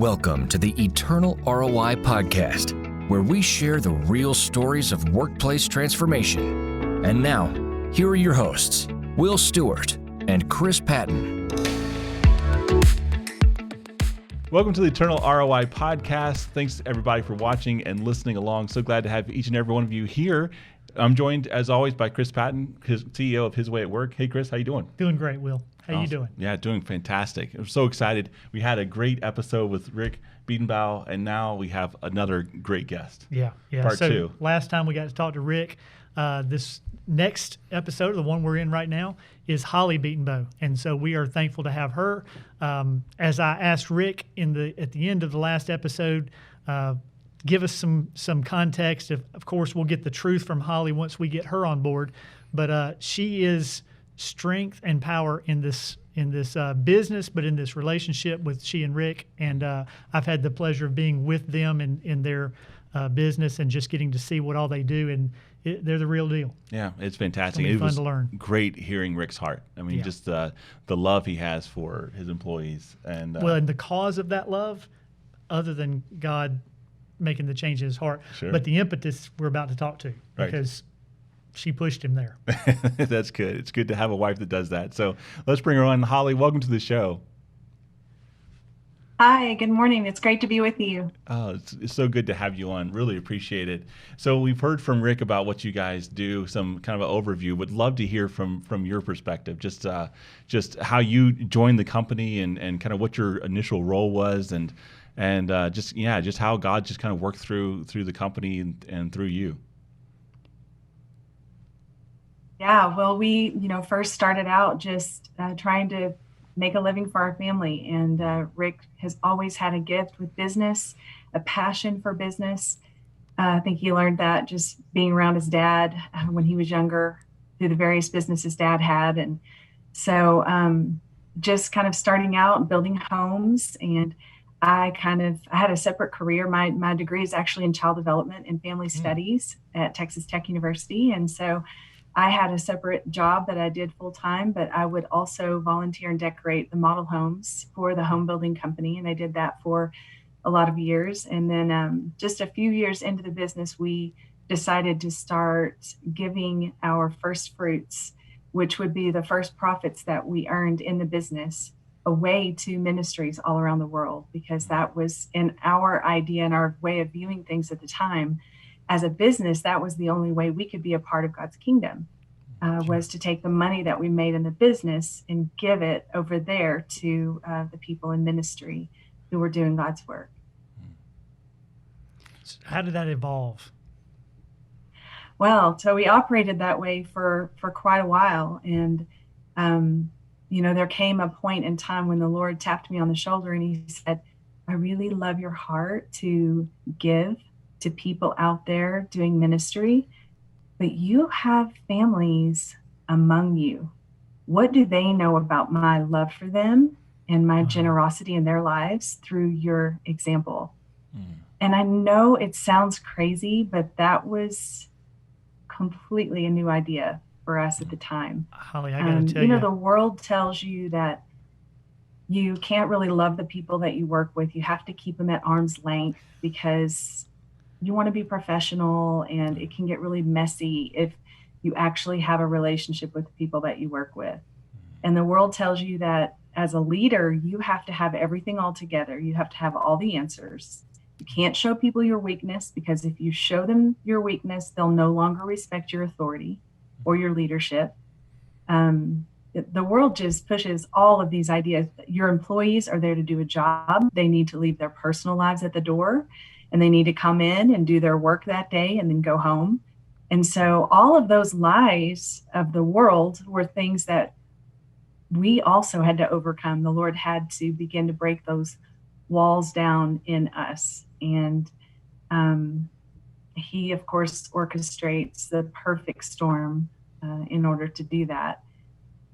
Welcome to the Eternal ROI podcast, where we share the real stories of workplace transformation. And now, here are your hosts, Will Stewart and Chris Patton. Welcome to the Eternal ROI podcast. Thanks everybody for watching and listening along. So glad to have each and every one of you here. I'm joined, as always, by Chris Patton, CEO of His Way at Work. Hey, Chris, how you doing? Doing great, Will. How you doing? Yeah, doing fantastic. I'm so excited. We had a great episode with Rick Betenbough, and now we have another great guest. Yeah. Part two. Last time we got to talk to Rick. This next episode, the one we're in right now, is Holly Betenbough, and so we are thankful to have her. As I asked Rick at the end of the last episode, give us some context. Of course, we'll get the truth from Holly once we get her on board, but she is strength and power in this business, but in this relationship with she and Rick. And I've had the pleasure of being with them in their business and just getting to see what all they do, and they're the real deal. Yeah, it's fantastic. It's it fun was to learn. Great hearing Rick's heart. I mean, just the love he has for his employees, and and the cause of that love, other than God making the change in his heart, but the impetus we're about to talk to, because she pushed him there. That's good. It's good to have a wife that does that. So let's bring her on. Holly, welcome to the show. Hi, good morning. It's great to be with you. Oh, it's so good to have you on. Really appreciate it. So we've heard from Rick about what you guys do, some kind of an overview. Would love to hear from your perspective, just how you joined the company and kind of what your initial role was, and just how God just kind of worked through the company and through you. Yeah, well, we first started out just trying to make a living for our family. And Rick has always had a gift with business, a passion for business. I think he learned that just being around his dad when he was younger, through the various businesses dad had. And so just kind of starting out and building homes. And I had a separate career. My degree is actually in child development and family studies at Texas Tech University. And so I had a separate job that I did full time, but I would also volunteer and decorate the model homes for the home building company. And I did that for a lot of years. And then just a few years into the business, we decided to start giving our first fruits, which would be the first profits that we earned in the business, away to ministries all around the world, because that was in our idea and our way of viewing things at the time. As a business, that was the only way we could be a part of God's kingdom, was to take the money that we made in the business and give it over there to the people in ministry who were doing God's work. How did that evolve? Well, so we operated that way for quite a while. And, there came a point in time when the Lord tapped me on the shoulder and he said, I really love your heart to give to people out there doing ministry, but you have families among you. What do they know about my love for them and my generosity in their lives through your example? And I know it sounds crazy, but that was completely a new idea for us at the time. Holly, I gotta tell you, the world tells you that you can't really love the people that you work with. You have to keep them at arm's length because you want to be professional, and it can get really messy if you actually have a relationship with the people that you work with. And the world tells you that as a leader, you have to have everything all together. You have to have all the answers. You can't show people your weakness, because if you show them your weakness, they'll no longer respect your authority or your leadership. The world just pushes all of these ideas. Your employees are there to do a job. They need to leave their personal lives at the door, and they need to come in and do their work that day and then go home. And so all of those lies of the world were things that we also had to overcome. The Lord had to begin to break those walls down in us. And he, of course, orchestrates the perfect storm in order to do that.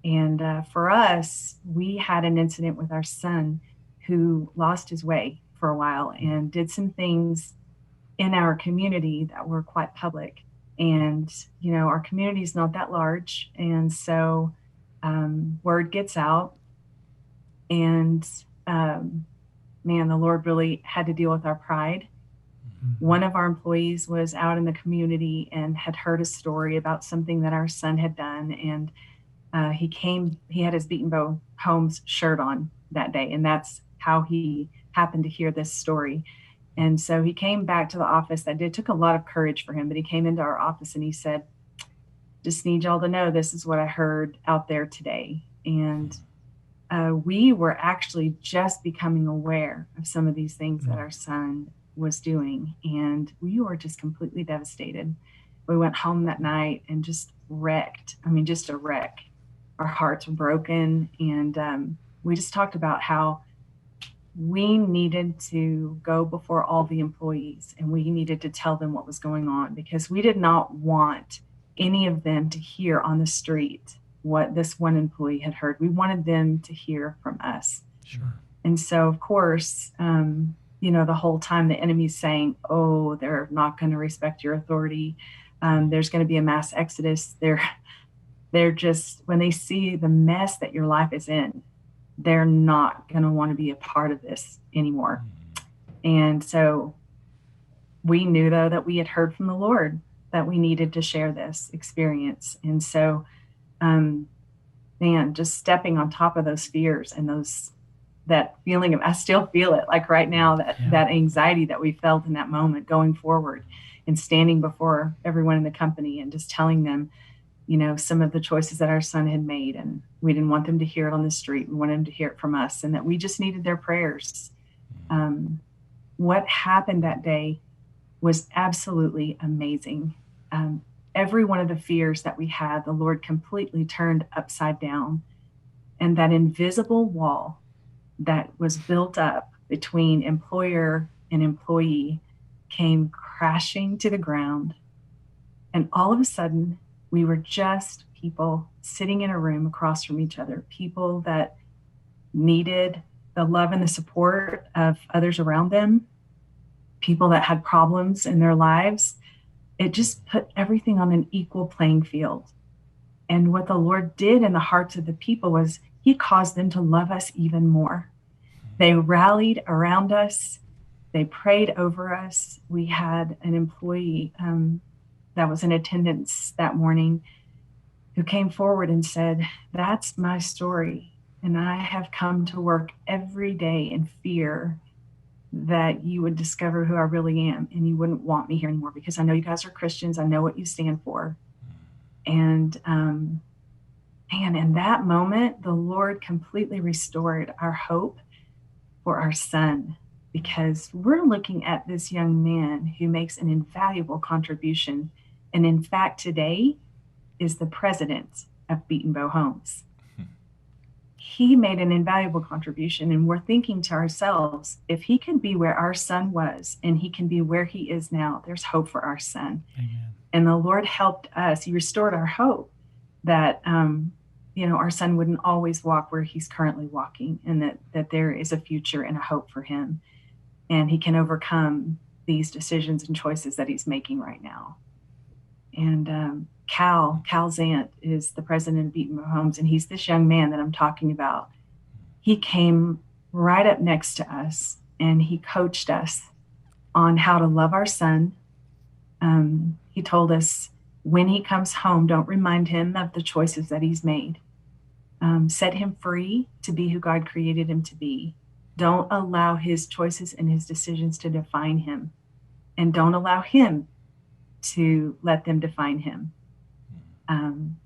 And for us, we had an incident with our son who lost his way for a while and did some things in our community that were quite public. And, our community is not that large. And so word gets out, and man, the Lord really had to deal with our pride. One of our employees was out in the community and had heard a story about something that our son had done. And he had his Betenbough Homes shirt on that day. And that's how he happened to hear this story. And so he came back to the office that day. It took a lot of courage for him, but he came into our office and he said, just need y'all to know this is what I heard out there today. And we were actually just becoming aware of some of these things that our son was doing. And we were just completely devastated. We went home that night and just wrecked. I mean, just a wreck. Our hearts were broken. And we just talked about how we needed to go before all the employees and we needed to tell them what was going on, because we did not want any of them to hear on the street what this one employee had heard. We wanted them to hear from us. Sure. And so, of course, the whole time the enemy's saying, oh, they're not going to respect your authority. There's going to be a mass exodus. They're just, when they see the mess that your life is in, they're not going to want to be a part of this anymore. And so we knew, though, that we had heard from the Lord that we needed to share this experience. And so, just stepping on top of those fears and that feeling of, I still feel it like right now, that anxiety that we felt in that moment going forward and standing before everyone in the company and just telling them, some of the choices that our son had made. And we didn't want them to hear it on the street. We wanted them to hear it from us, and that we just needed their prayers. What happened that day was absolutely amazing. Every one of the fears that we had, the Lord completely turned upside down. And that invisible wall that was built up between employer and employee came crashing to the ground. And all of a sudden, we were just people sitting in a room across from each other, people that needed the love and the support of others around them, people that had problems in their lives. It just put everything on an equal playing field. And what the Lord did in the hearts of the people was he caused them to love us even more. They rallied around us. They prayed over us. We had an employee that was in attendance that morning who came forward and said, that's my story. And I have come to work every day in fear that you would discover who I really am and you wouldn't want me here anymore, because I know you guys are Christians. I know what you stand for. And in that moment, the Lord completely restored our hope for our son, because we're looking at this young man who makes an invaluable contribution. And in fact, today is the president of Betenbough Homes. He made an invaluable contribution, and we're thinking to ourselves, if he can be where our son was and he can be where he is now, there's hope for our son. Amen. And the Lord helped us. He restored our hope that, our son wouldn't always walk where he's currently walking, and that there is a future and a hope for him. And he can overcome these decisions and choices that he's making right now. And Cal Zant is the president of Betenbough Homes, and he's this young man that I'm talking about. He came right up next to us, and he coached us on how to love our son. He told us when he comes home, don't remind him of the choices that he's made. Set him free to be who God created him to be. Don't allow his choices and his decisions to define him, and don't allow him to let them define him.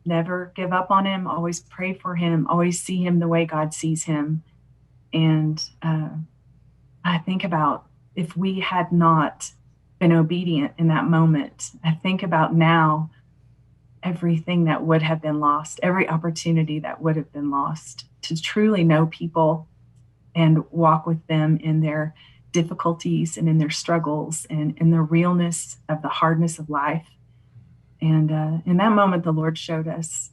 Never give up on him. Always pray for him. Always see him the way God sees him. And I think about if we had not been obedient in that moment, I think about now everything that would have been lost, every opportunity that would have been lost to truly know people and walk with them in their difficulties and in their struggles and in the realness of the hardness of life. And in that moment, the Lord showed us,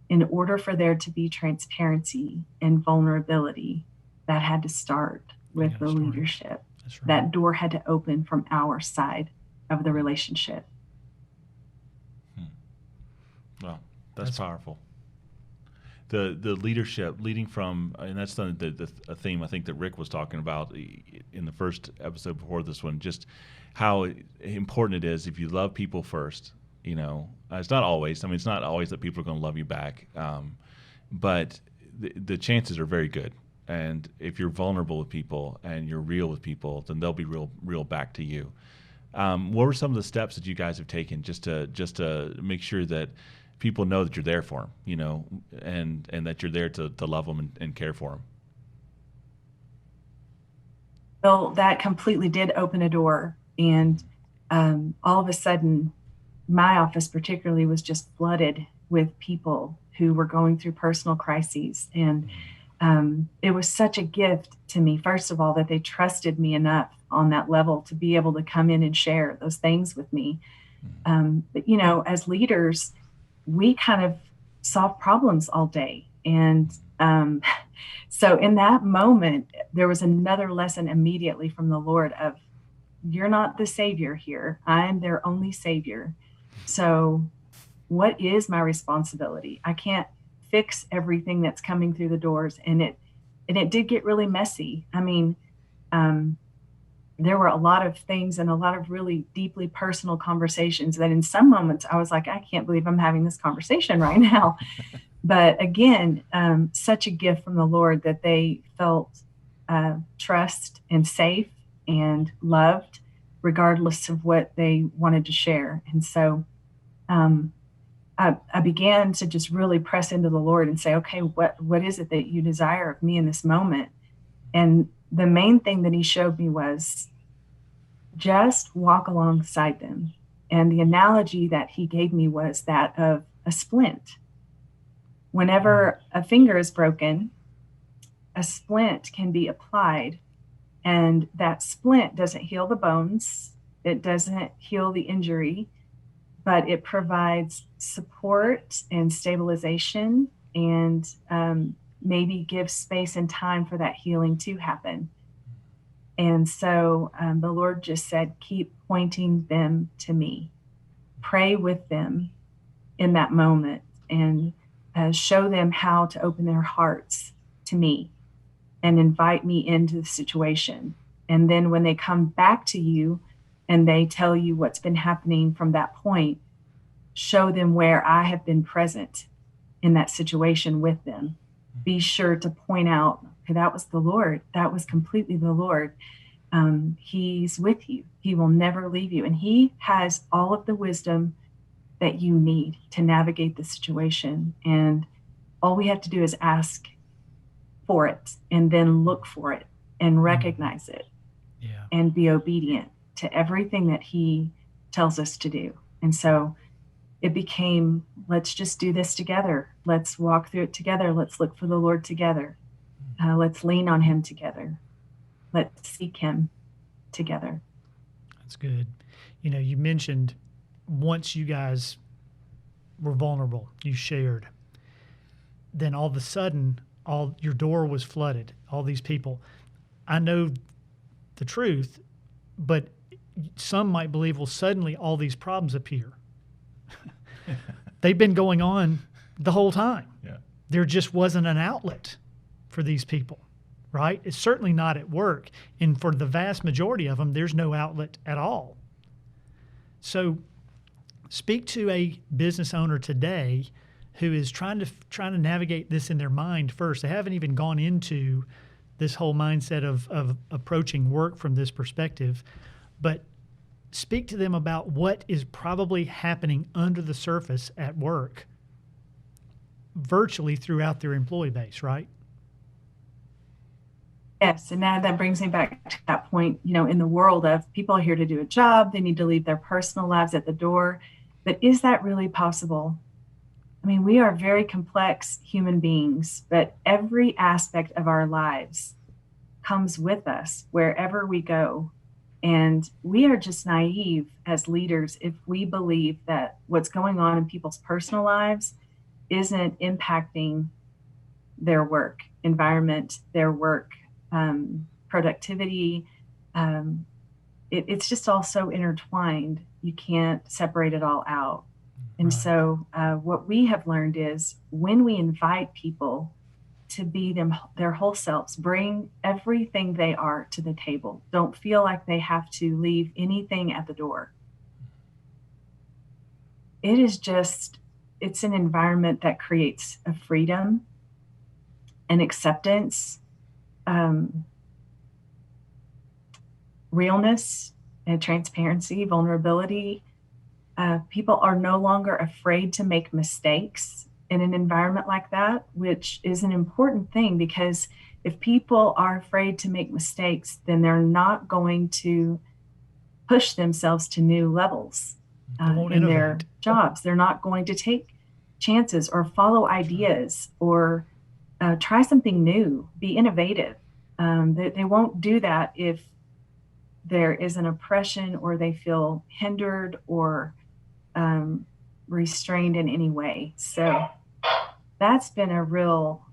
in order for there to be transparency and vulnerability, that had to start with the leadership. That's right. That door had to open from our side of the relationship. Well, that's powerful. the leadership leading from, and that's a theme I think that Rick was talking about in the first episode before this one, just how important it is if you love people first. It's not always. I mean, it's not always that people are going to love you back, but the chances are very good. And if you're vulnerable with people and you're real with people, then they'll be real back to you. What were some of the steps that you guys have taken just to make sure that people know that you're there for them, and that you're there to love them and care for them? Well, that completely did open a door. And all of a sudden, my office particularly was just flooded with people who were going through personal crises. And it was such a gift to me, first of all, that they trusted me enough on that level to be able to come in and share those things with me. But, as leaders, we kind of solve problems all day. And so in that moment, there was another lesson immediately from the Lord of, you're not the savior here. I'm their only savior. So what is my responsibility? I can't fix everything that's coming through the doors. And it did get really messy. I mean, there were a lot of things and a lot of really deeply personal conversations that in some moments I was like, I can't believe I'm having this conversation right now. But again, such a gift from the Lord that they felt trust and safe and loved, regardless of what they wanted to share. And so I began to just really press into the Lord and say, okay, what is it that you desire of me in this moment? And the main thing that he showed me was just walk alongside them. And the analogy that he gave me was that of a splint. Whenever a finger is broken, a splint can be applied, and that splint doesn't heal the bones. It doesn't heal the injury, but it provides support and stabilization and maybe gives space and time for that healing to happen. And so the Lord just said, keep pointing them to me. Pray with them in that moment and show them how to open their hearts to me and invite me into the situation. And then when they come back to you and they tell you what's been happening from that point, show them where I have been present in that situation with them. Be sure to point out, okay, that was the Lord. That was completely the Lord. He's with you. He will never leave you. And he has all of the wisdom that you need to navigate the situation. And all we have to do is ask for it and then look for it and recognize it and be obedient to everything that he tells us to do. And so it became, let's just do this together. Let's walk through it together. Let's look for the Lord together. Let's lean on him together. Let's seek him together. That's good. You mentioned once you guys were vulnerable, you shared, then all of a sudden, your door was flooded, all these people. I know the truth, but some might believe, well, suddenly all these problems appear. They've been going on the whole time. Yeah. There just wasn't an outlet for these people, right? It's certainly not at work. And for the vast majority of them, there's no outlet at all. So speak to a business owner today who is trying to navigate this in their mind first. They haven't even gone into this whole mindset of approaching work from this perspective, but speak to them about what is probably happening under the surface at work virtually throughout their employee base, right? Yes, and now that brings me back to that point, in the world of people are here to do a job, they need to leave their personal lives at the door. But is that really possible? I mean, we are very complex human beings, but every aspect of our lives comes with us wherever we go. And we are just naive as leaders if we believe that what's going on in people's personal lives isn't impacting their work environment, their work productivity. It's just all so intertwined. You can't separate it all out. And Right. so what we have learned is when we invite people to be their whole selves, bring everything they are to the table. Don't feel like they have to leave anything at the door. It's an environment that creates a freedom and acceptance, realness and transparency, vulnerability. People are no longer afraid to make mistakes in an environment like that, which is an important thing, because if people are afraid to make mistakes, then they're not going to push themselves to new levels They won't in their innovate. jobs. They're not going to take chances or follow ideas or try something new, be innovative. They won't do that if there is an oppression or they feel hindered or restrained in any way. So that's been a real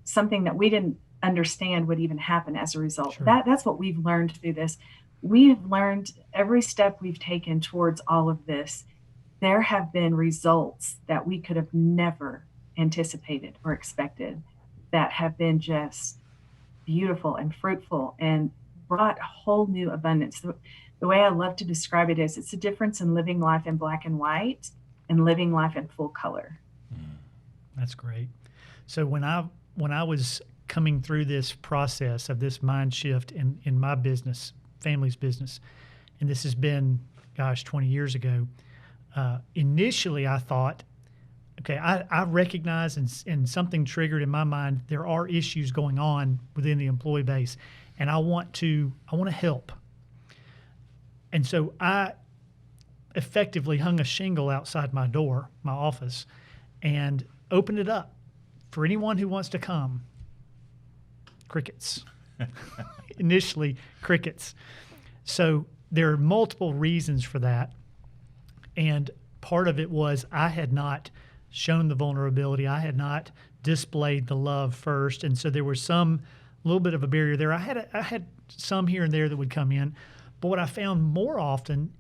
something that we didn't understand would even happen as a result. Sure. That's what we've learned through this. We've learned every step we've taken towards all of this. There have been results that we could have never anticipated or expected that have been just beautiful and fruitful and brought a whole new abundance. The way I love to describe it is it's a difference in living life in black and white and living life in full color. That's great. So when I was coming through this process of this mind shift in my business, family's business, and this has been, 20 years ago, initially I thought, okay, I recognize and something triggered in my mind, there are issues going on within the employee base, and I want to help. And so I effectively hung a shingle outside my door, my office, and opened it up for anyone who wants to come. Crickets. Initially, crickets. So there are multiple reasons for that. And part of it was I had not shown the vulnerability. I had not displayed the love first. And so there was some little bit of a barrier there. I had some here and there that would come in. But what I found more often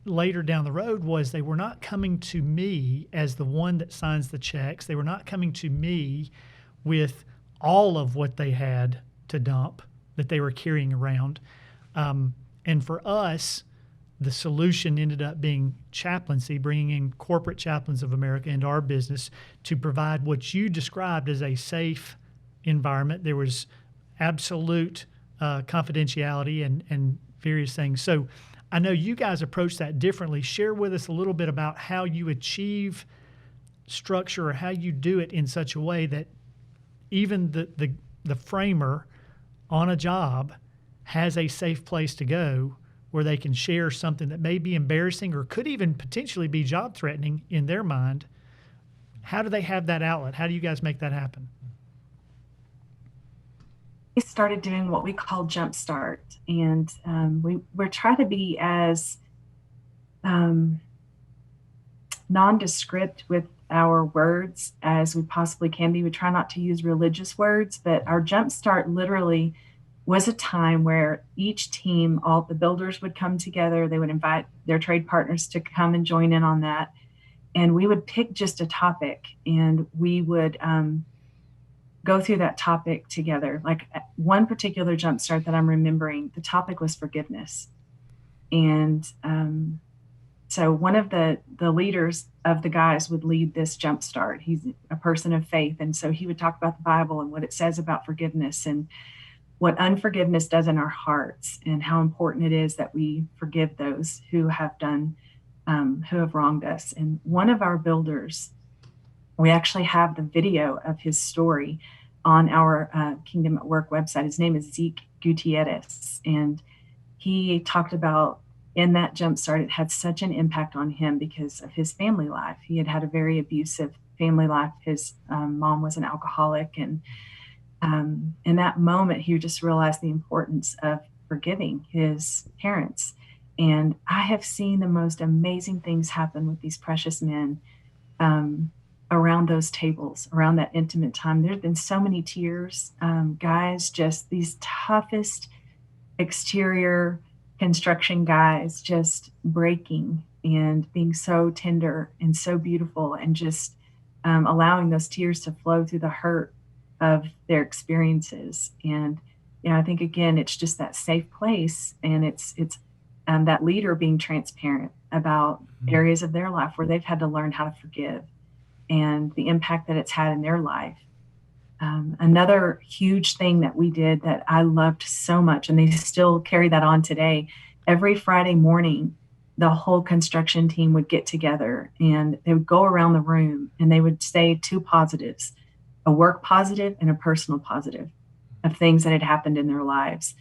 later down the road was they were not coming to me as the one that signs the checks. They were not coming to me with all of what they had to dump that they were carrying around. And for us, the solution ended up being chaplaincy, bringing in corporate chaplains of America into our business to provide what you described as a safe environment. There was absolute confidentiality and various things. So I know you guys approach that differently. Share with us a little bit about how you achieve structure or how you do it in such a way that even the framer on a job has a safe place to go where they can share something that may be embarrassing or could even potentially be job threatening in their mind. How do they have that outlet? How do you guys make that happen? We started doing what we call Jumpstart, and we're trying to be as nondescript with our words as we possibly can be. We try not to use religious words, but our Jumpstart literally was a time where each team, all the builders would come together. They would invite their trade partners to come and join in on that. And we would pick just a topic and we would go through that topic together. Like one particular Jumpstart that I'm remembering, the topic was forgiveness. And so one of the leaders of the guys would lead this Jumpstart. He's a person of faith. And so he would talk about the Bible and what it says about forgiveness and what unforgiveness does in our hearts and how important it is that we forgive those who have wronged us. And one of our builders, we actually have the video of his story on our Kingdom at Work website. His name is Zeke Gutierrez. And he talked about in that Jumpstart, it had such an impact on him because of his family life. He had a very abusive family life. His mom was an alcoholic. And in that moment, he just realized the importance of forgiving his parents. And I have seen the most amazing things happen with these precious men around those tables, around that intimate time. There's been so many tears, guys, just these toughest exterior construction guys just breaking and being so tender and so beautiful, and just allowing those tears to flow through the hurt of their experiences. And I think again, it's just that safe place, and it's that leader being transparent about areas of their life where they've had to learn how to forgive and the impact that it's had in their life. Another huge thing that we did that I loved so much, and they still carry that on today, every Friday morning, the whole construction team would get together and they would go around the room and they would say two positives, a work positive and a personal positive of things that had happened in their lives.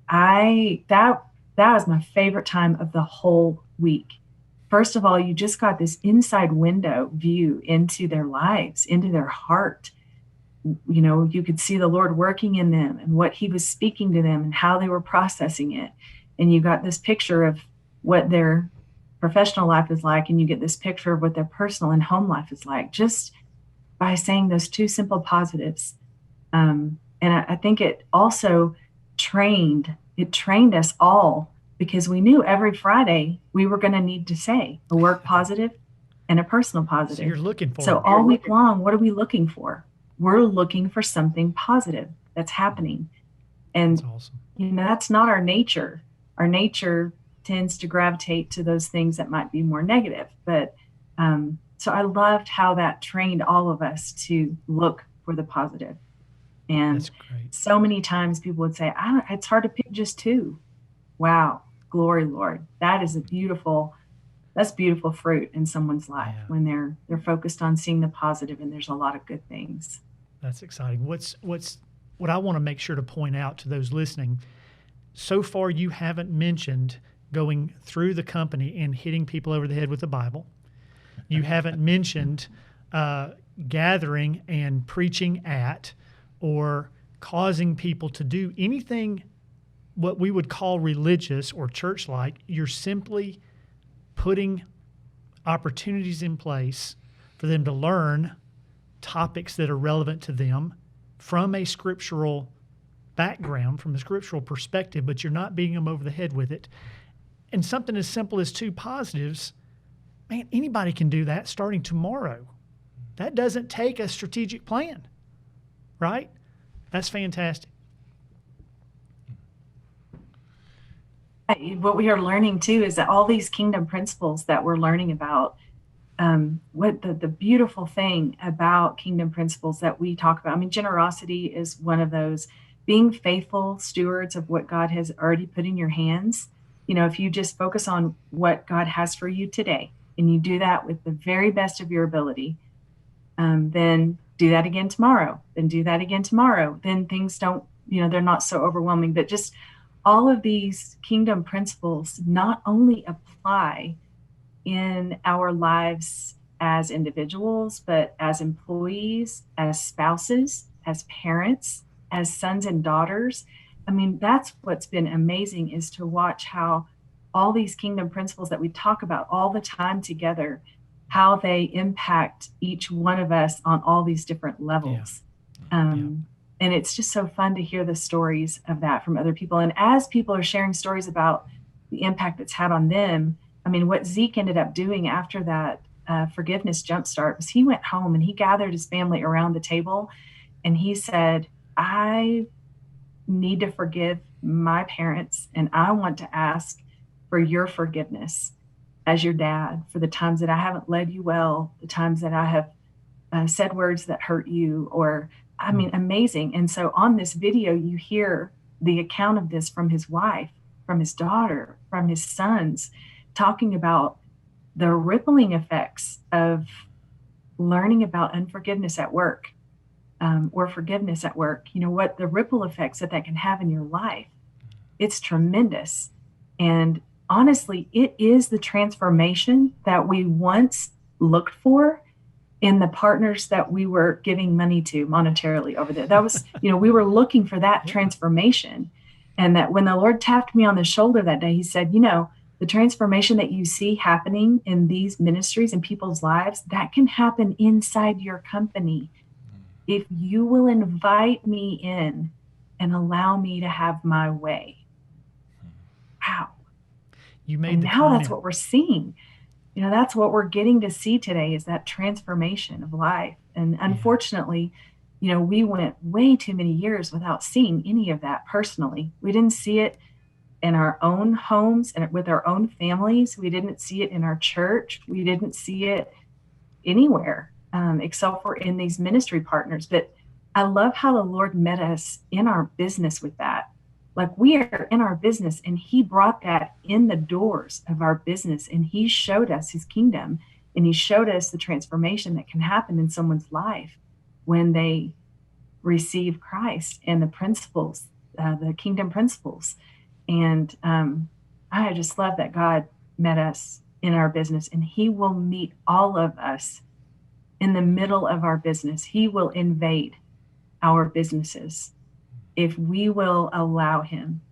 That was my favorite time of the whole week. First of all, you just got this inside window view into their lives, into their heart. You could see the Lord working in them and what he was speaking to them and how they were processing it. And you got this picture of what their professional life is like, and you get this picture of what their personal and home life is like, just by saying those two simple positives. And I think it also trained us all, because we knew every Friday we were going to need to say a work positive and a personal positive. So you're looking for So all week long, what are we looking for? We're looking for something positive that's happening. And That's awesome. That's not our nature. Our nature tends to gravitate to those things that might be more negative. But so I loved how that trained all of us to look for the positive. And That's great. So many times people would say, it's hard to pick just two. Wow. Glory, Lord. That's beautiful fruit in someone's life when they're focused on seeing the positive, and there's a lot of good things. That's exciting. What I want to make sure to point out to those listening, so far you haven't mentioned going through the company and hitting people over the head with the Bible. You haven't mentioned gathering and preaching at, or causing people to do anything what we would call religious or church-like. You're simply putting opportunities in place for them to learn topics that are relevant to them from a scriptural background, from a scriptural perspective, but you're not beating them over the head with it. And something as simple as two positives, man, anybody can do that starting tomorrow. That doesn't take a strategic plan, right? That's fantastic. What we are learning too is that all these kingdom principles that we're learning about, what the beautiful thing about kingdom principles that we talk about, generosity is one of those. Being faithful stewards of what God has already put in your hands. If you just focus on what God has for you today, and you do that with the very best of your ability, then do that again tomorrow, then do that again tomorrow. Then things don't, they're not so overwhelming. But just all of these kingdom principles not only apply in our lives as individuals, but as employees, as spouses, as parents, as sons and daughters. That's what's been amazing, is to watch how all these kingdom principles that we talk about all the time together, how they impact each one of us on all these different levels. And it's just so fun to hear the stories of that from other people. And as people are sharing stories about the impact it's had on them, what Zeke ended up doing after that forgiveness jumpstart was he went home and he gathered his family around the table, and he said, I need to forgive my parents, and I want to ask for your forgiveness as your dad for the times that I haven't led you well, the times that I have said words that hurt you, or amazing. And so on this video, you hear the account of this from his wife, from his daughter, from his sons, talking about the rippling effects of learning about unforgiveness at work, or forgiveness at work. What the ripple effects that can have in your life. It's tremendous. And honestly, it is the transformation that we once looked for in the partners that we were giving money to monetarily over there. That was, we were looking for that transformation. And that when the Lord tapped me on the shoulder that day, he said, the transformation that you see happening in these ministries and people's lives, that can happen inside your company if you will invite me in and allow me to have my way. Wow. You made And the now comment. that's what we're seeing. That's what we're getting to see today, is that transformation of life. And unfortunately, we went way too many years without seeing any of that personally. We didn't see it in our own homes and with our own families. We didn't see it in our church. We didn't see it anywhere except for in these ministry partners. But I love how the Lord met us in our business with that. Like, we are in our business, and he brought that in the doors of our business, and he showed us his kingdom, and he showed us the transformation that can happen in someone's life when they receive Christ and the principles, the kingdom principles. And I just love that God met us in our business, and he will meet all of us in the middle of our business. He will invade our businesses if we will allow him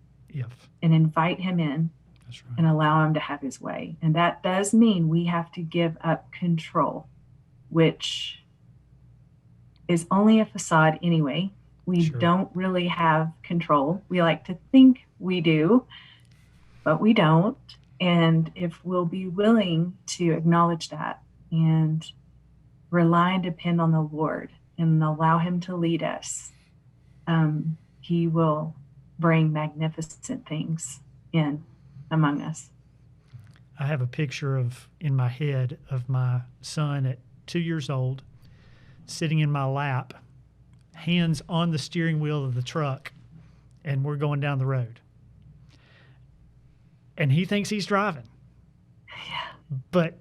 and invite him in. That's right. And allow him to have his way. And that does mean we have to give up control, which is only a facade anyway. We don't really have control. We like to think we do, but we don't. And if we'll be willing to acknowledge that and rely and depend on the Lord and allow him to lead us, he will bring magnificent things in among us. I have a picture in my head of my son at 2 years old, sitting in my lap, hands on the steering wheel of the truck, and we're going down the road. And he thinks he's driving. Yeah. But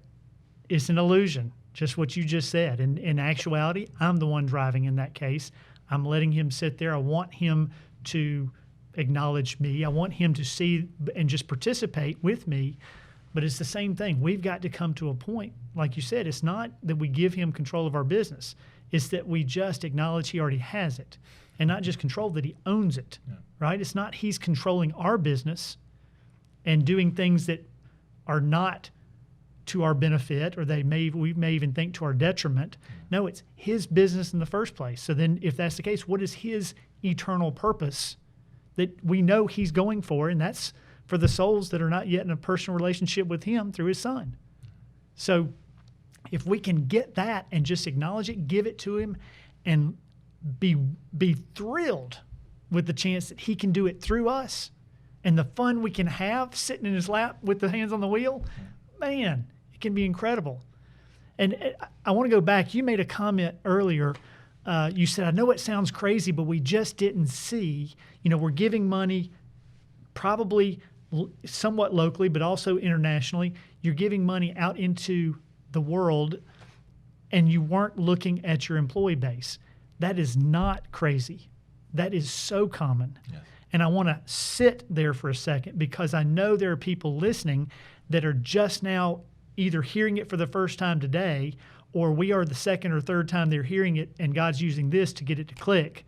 it's an illusion, just what you just said. In actuality, I'm the one driving in that case. I'm letting him sit there. I want him to acknowledge me. I want him to see and just participate with me. But it's the same thing. We've got to come to a point, like you said, it's not that we give him control of our business. It's that we just acknowledge he already has it, and not just control, that he owns it, right? It's not he's controlling our business and doing things that are not to our benefit, or we may even think to our detriment. No, it's his business in the first place. So then if that's the case, what is his eternal purpose that we know he's going for? And that's for the souls that are not yet in a personal relationship with him through his son. So if we can get that and just acknowledge it, give it to him, and be thrilled with the chance that he can do it through us and the fun we can have sitting in his lap with the hands on the wheel, man, it can be incredible. And I want to go back. You made a comment earlier. You said, I know it sounds crazy, but we just didn't see, we're giving money probably somewhat locally, but also internationally. You're giving money out into the world, and you weren't looking at your employee base. That is not crazy. That is so common. Yes. And I want to sit there for a second, because I know there are people listening that are just now either hearing it for the first time today, or we are the second or third time they're hearing it, and God's using this to get it to click.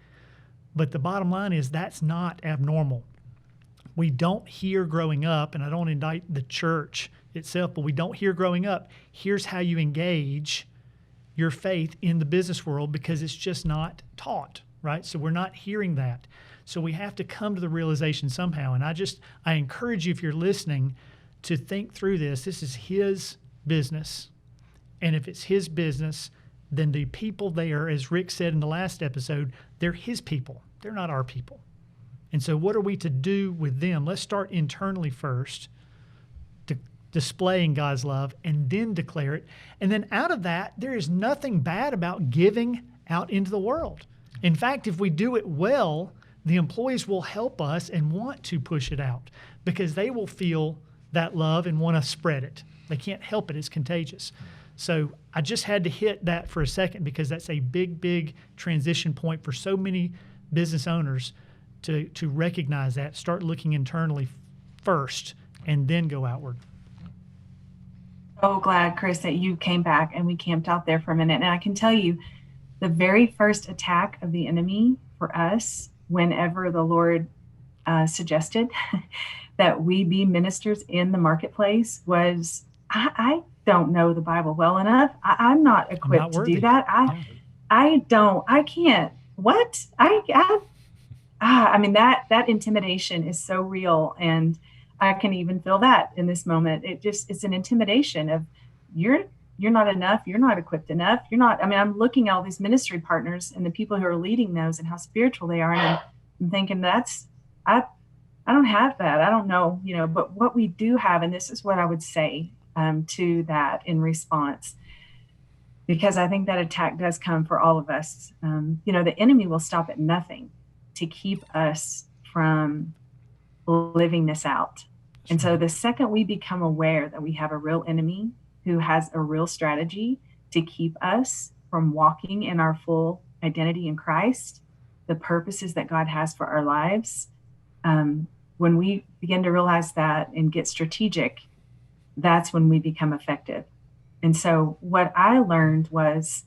But the bottom line is that's not abnormal. We don't hear growing up, and I don't indict the church itself, but we don't hear growing up, here's how you engage your faith in the business world, because it's just not taught, right? So we're not hearing that. So we have to come to the realization somehow. And I encourage you, if you're listening, to think through this. This is his business. And if it's his business, then the people there, as Rick said in the last episode, they're his people. They're not our people. And so what are we to do with them? Let's start internally first, displaying God's love, and then declare it. And then out of that, there is nothing bad about giving out into the world. In fact, if we do it well, the employees will help us and want to push it out, because they will feel that love and want to spread it. They can't help it. It's contagious. So I just had to hit that for a second, because that's a big, big transition point for so many business owners to recognize that, start looking internally first, and then go outward. So glad, Chris, that you came back and we camped out there for a minute. And I can tell you, the very first attack of the enemy for us, whenever the Lord suggested that we be ministers in the marketplace, was, I don't know the Bible well enough. I'm not equipped to do that. I can't. What? I mean, that intimidation is so real. And I can even feel that in this moment. It's an intimidation of you're not enough. You're not equipped enough. I'm looking at all these ministry partners and the people who are leading those and how spiritual they are. And I'm thinking I don't have that. I don't know, but what we do have, and this is what I would say to that in response, because I think that attack does come for all of us. The enemy will stop at nothing to keep us from living this out. And so the second we become aware that we have a real enemy who has a real strategy to keep us from walking in our full identity in Christ, the purposes that God has for our lives, when we begin to realize that and get strategic, that's when we become effective. And so what I learned was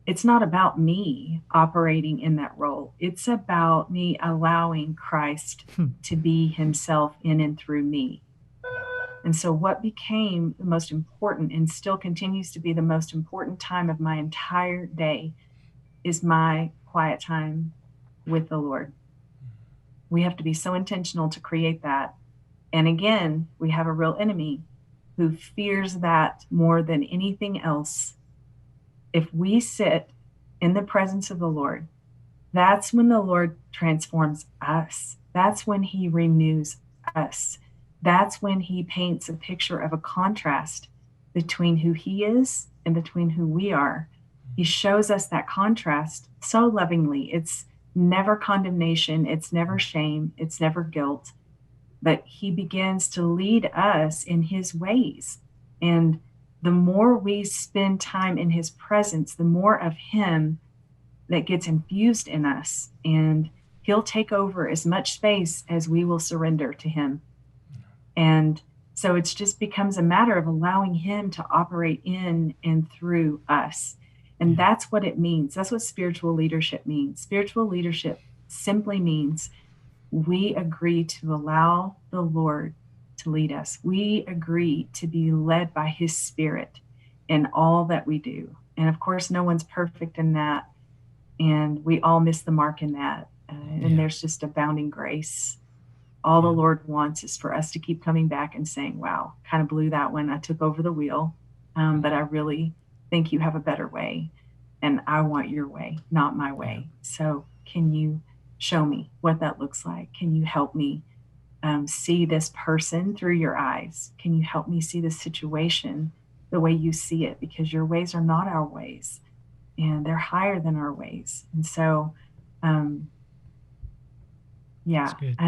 it's not about me operating in that role. It's about me allowing Christ to be himself in and through me. And so what became the most important and still continues to be the most important time of my entire day is my quiet time with the Lord. We have to be so intentional to create that. And again, we have a real enemy who fears that more than anything else. If we sit in the presence of the Lord, that's when the Lord transforms us. That's when he renews us. That's when he paints a picture of a contrast between who he is and between who we are. He shows us that contrast so lovingly. It's never condemnation. It's never shame. It's never guilt. But he begins to lead us in his ways. And the more we spend time in his presence, the more of him that gets infused in us. And he'll take over as much space as we will surrender to him. And so it just becomes a matter of allowing him to operate in and through us. And that's what it means. That's what spiritual leadership means. Spiritual leadership simply means we agree to allow the Lord to lead us. We agree to be led by his Spirit in all that we do. And of course, no one's perfect in that. And we all miss the mark in that. And there's just abounding grace. All the Lord wants is for us to keep coming back and saying, wow, kind of blew that one. I took over the wheel, but I really think you have a better way. And I want your way, not my way. So can you show me what that looks like? Can you help me see this person through your eyes? Can you help me see this situation the way you see it? Because your ways are not our ways, and they're higher than our ways. And so, I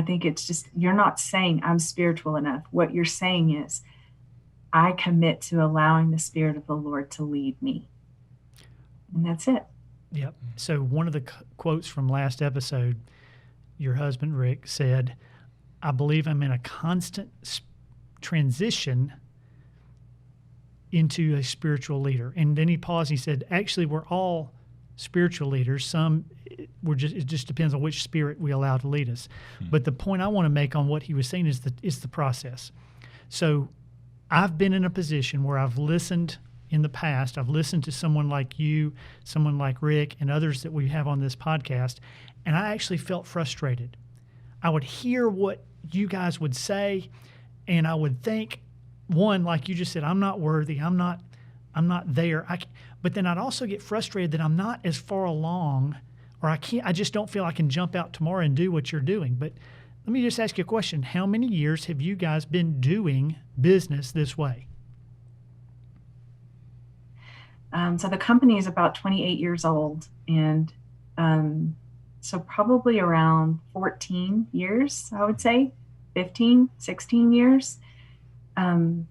think it's just, you're not saying I'm spiritual enough. What you're saying is, I commit to allowing the Spirit of the Lord to lead me. And that's it. Yep. So one of the quotes from last episode, your husband, Rick, said, I believe I'm in a constant transition into a spiritual leader. And then he paused and he said, actually, we're all spiritual leaders. It just depends on which spirit we allow to lead us. But the point I want to make on what he was saying is the process. So I've been in a position where I've listened in the past. I've listened to someone like you, someone like Rick, and others that we have on this podcast, and I actually felt frustrated. I would hear what you guys would say, and I would think, one, like you just said, I'm not worthy. I'm not there. But then I'd also get frustrated that I'm not as far along, or I just don't feel I can jump out tomorrow and do what you're doing. But let me just ask you a question. How many years have you guys been doing business this way? So the company is about 28 years old, and so probably around 14 years, I would say, 15, 16 years. And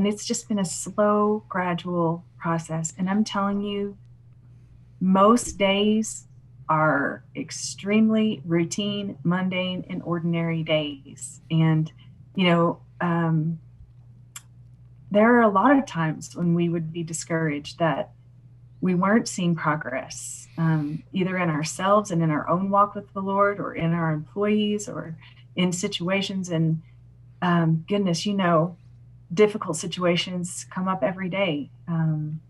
it's just been a slow, gradual process. And I'm telling you, most days are extremely routine, mundane, and ordinary days. And, there are a lot of times when we would be discouraged that we weren't seeing progress, either in ourselves and in our own walk with the Lord, or in our employees, or in situations. And goodness, difficult situations come up every day. And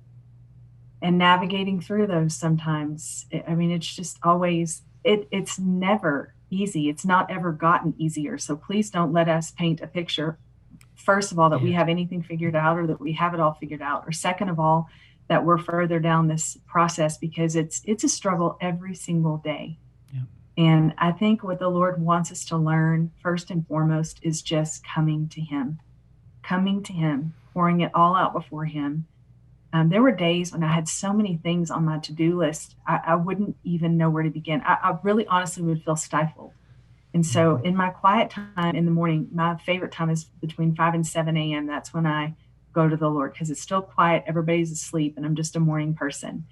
navigating through those sometimes, it's just always, it's never easy. It's not ever gotten easier. So please don't let us paint a picture, first of all, that we have anything figured out or that we have it all figured out, or second of all, that we're further down this process, because it's a struggle every single day. Yeah. And I think what the Lord wants us to learn first and foremost is just coming to him, pouring it all out before him. There were days when I had so many things on my to-do list, I wouldn't even know where to begin. I really honestly would feel stifled. And so in my quiet time in the morning, my favorite time is between 5 and 7 a.m. That's when I go to the Lord, because it's still quiet. Everybody's asleep and I'm just a morning person.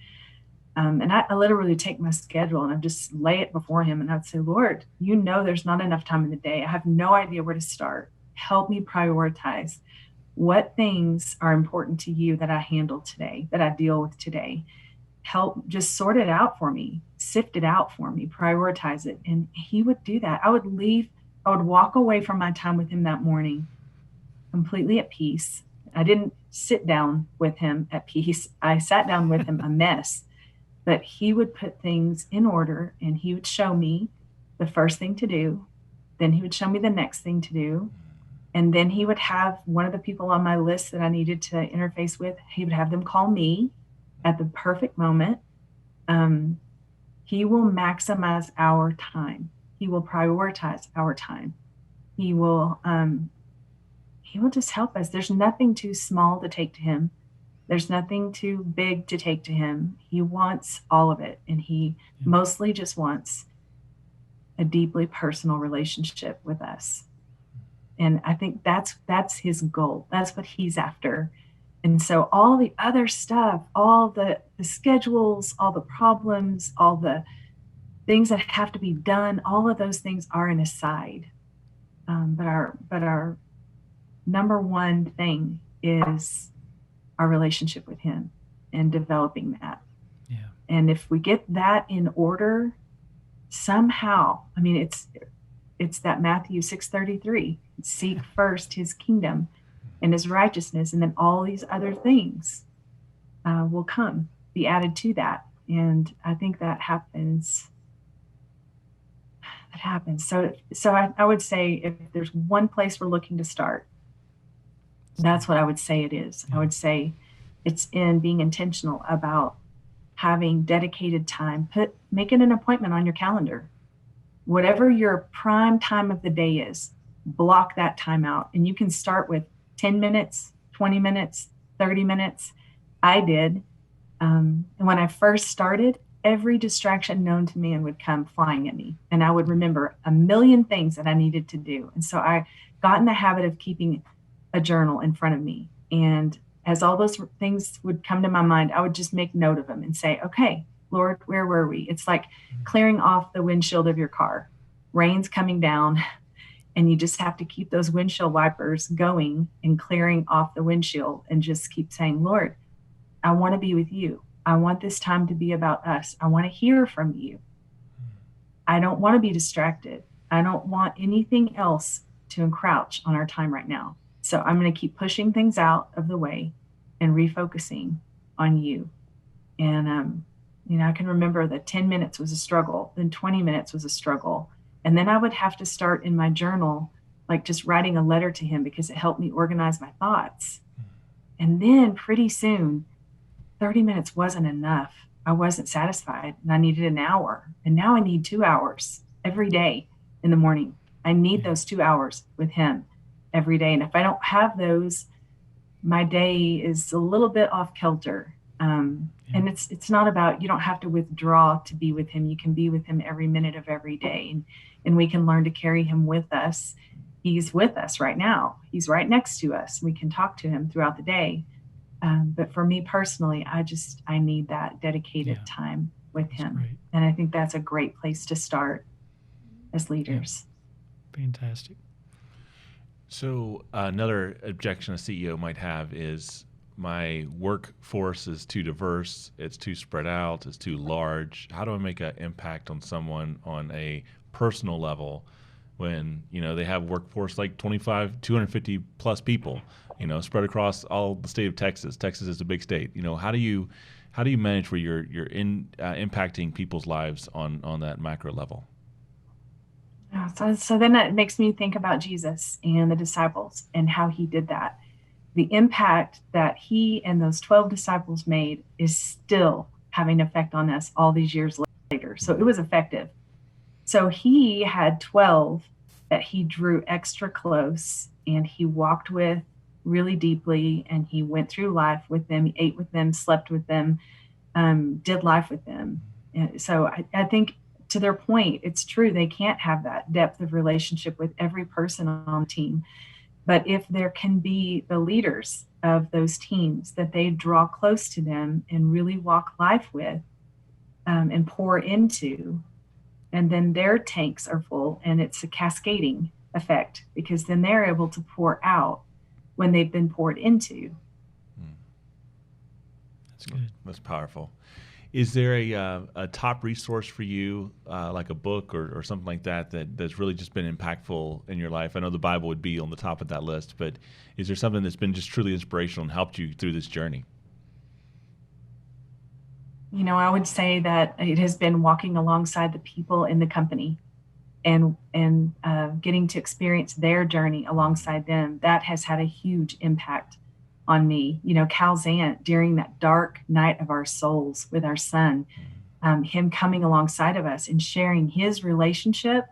And I literally take my schedule and I just lay it before him. And I'd say, Lord, you know, there's not enough time in the day. I have no idea where to start. Help me prioritize. What things are important to you that I handle today, that I deal with today? Help just sort it out for me, sift it out for me, prioritize it. And he would do that. I would walk away from my time with him that morning completely at peace. I didn't sit down with him at peace. I sat down with him a mess, but he would put things in order and he would show me the first thing to do. Then he would show me the next thing to do. And then he would have one of the people on my list that I needed to interface with, he would have them call me at the perfect moment. He will maximize our time. He will prioritize our time. He will just help us. There's nothing too small to take to him. There's nothing too big to take to him. He wants all of it. And he mostly just wants a deeply personal relationship with us. And I think that's his goal. That's what he's after. And so all the other stuff, all the schedules, all the problems, all the things that have to be done, all of those things are an aside. But our number one thing is our relationship with him and developing that. Yeah. And if we get that in order, somehow, I mean, it's that Matthew 6:33, seek first his kingdom and his righteousness, and then all these other things will be added to that. And I think that happens. So I would say, if there's one place we're looking to start, that's what I would say it is. I would say it's in being intentional about having dedicated time. Make it an appointment on your calendar. Whatever your prime time of the day is, block that time out. And you can start with 10 minutes, 20 minutes, 30 minutes. I did. And when I first started, every distraction known to man would come flying at me. And I would remember a million things that I needed to do. And so I got in the habit of keeping a journal in front of me. And as all those things would come to my mind, I would just make note of them and say, okay, Lord, where were we? It's like clearing off the windshield of your car. Rain's coming down, and you just have to keep those windshield wipers going and clearing off the windshield and just keep saying, Lord, I want to be with you. I want this time to be about us. I want to hear from you. I don't want to be distracted. I don't want anything else to encroach on our time right now. So I'm going to keep pushing things out of the way and refocusing on you. And, I can remember that 10 minutes was a struggle, then 20 minutes was a struggle. And then I would have to start in my journal, like just writing a letter to him, because it helped me organize my thoughts. And then pretty soon, 30 minutes wasn't enough. I wasn't satisfied and I needed an hour. And now I need 2 hours every day in the morning. I need those 2 hours with him every day. And if I don't have those, my day is a little bit off kilter. And it's not about, you don't have to withdraw to be with him. You can be with him every minute of every day. And we can learn to carry him with us. He's with us right now. He's right next to us. We can talk to him throughout the day. But for me personally, I need that dedicated time with him. Great. And I think that's a great place to start as leaders. Yeah. Fantastic. So another objection a CEO might have is, my workforce is too diverse, it's too spread out, it's too large. How do I make an impact on someone on a personal level when, they have workforce like 250 plus people, spread across all the state of Texas. Texas is a big state. How do you manage where you're impacting people's lives on that macro level? So then that makes me think about Jesus and the disciples and how he did that. The impact that he and those 12 disciples made is still having an effect on us all these years later. So it was effective. So he had 12 that he drew extra close and he walked with really deeply, and he went through life with them, he ate with them, slept with them, did life with them. And so I think, to their point, it's true, they can't have that depth of relationship with every person on the team. But if there can be the leaders of those teams that they draw close to them and really walk life with, and pour into, and then their tanks are full, and it's a cascading effect, because then they're able to pour out when they've been poured into. That's good. That's powerful. Is there a top resource for you, like a book or something like that's really just been impactful in your life? I know the Bible would be on the top of that list, but is there something that's been just truly inspirational and helped you through this journey? I would say that it has been walking alongside the people in the company and getting to experience their journey alongside them. That has had a huge impact on me. Cal Zant, during that dark night of our souls with our son, him coming alongside of us and sharing his relationship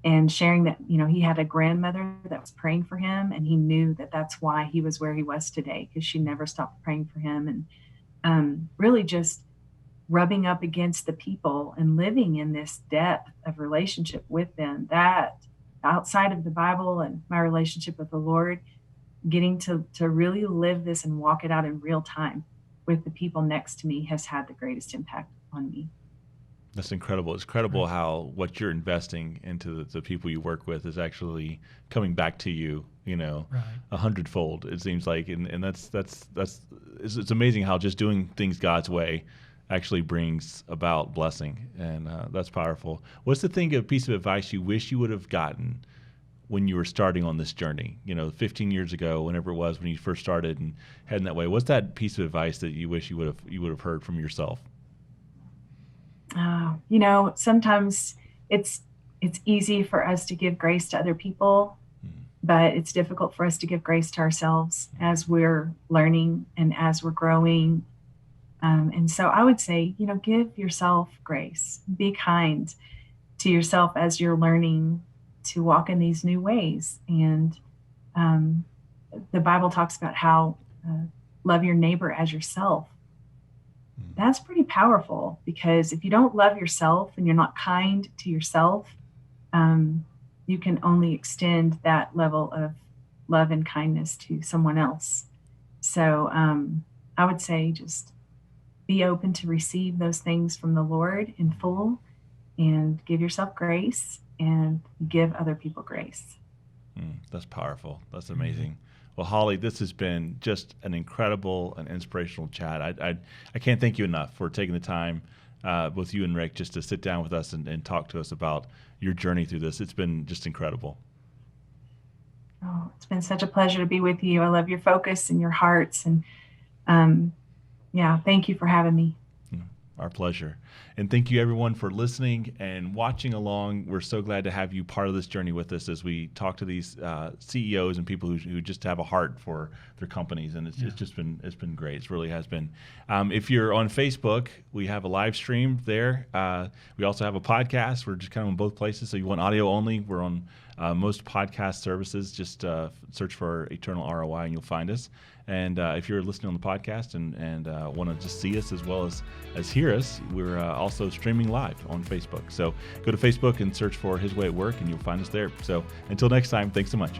and sharing that, he had a grandmother that was praying for him, and he knew that that's why he was where he was today, because she never stopped praying for him. And really just rubbing up against the people and living in this depth of relationship with them, that outside of the Bible and my relationship with the Lord, getting to really live this and walk it out in real time with the people next to me has had the greatest impact on me. That's incredible. It's incredible how what you're investing into the people you work with is actually coming back to you, right, 100-fold, it seems like. And it's amazing how just doing things God's way actually brings about blessing. And that's powerful. What's a piece of advice you wish you would have gotten when you were starting on this journey, 15 years ago, whenever it was, when you first started and heading that way? What's that piece of advice that you wish you would have heard from yourself? Sometimes it's easy for us to give grace to other people, but it's difficult for us to give grace to ourselves as we're learning and as we're growing. And so I would say, give yourself grace. Be kind to yourself as you're learning to walk in these new ways. And the Bible talks about how love your neighbor as yourself. That's pretty powerful, because if you don't love yourself and you're not kind to yourself, you can only extend that level of love and kindness to someone else. So I would say just be open to receive those things from the Lord in full, and give yourself grace and give other people grace. That's powerful. That's amazing. Well, Holly, this has been just an incredible and inspirational chat. I can't thank you enough for taking the time with you and Rick just to sit down with us and talk to us about your journey through this. It's been just incredible. Oh, it's been such a pleasure to be with you. I love your focus and your hearts. And thank you for having me. Our pleasure. And thank you, everyone, for listening and watching along. We're so glad to have you part of this journey with us as we talk to these CEOs and people who just have a heart for their companies. And it's been great. It really has been. If you're on Facebook, we have a live stream there. We also have a podcast. We're just kind of on both places. So you want audio only, we're on most podcast services. Just search for Eternal ROI and you'll find us. And if you're listening on the podcast and want to just see us as well as hear us, we're also streaming live on Facebook. So go to Facebook and search for His Way at Work, and you'll find us there. So until next time, thanks so much.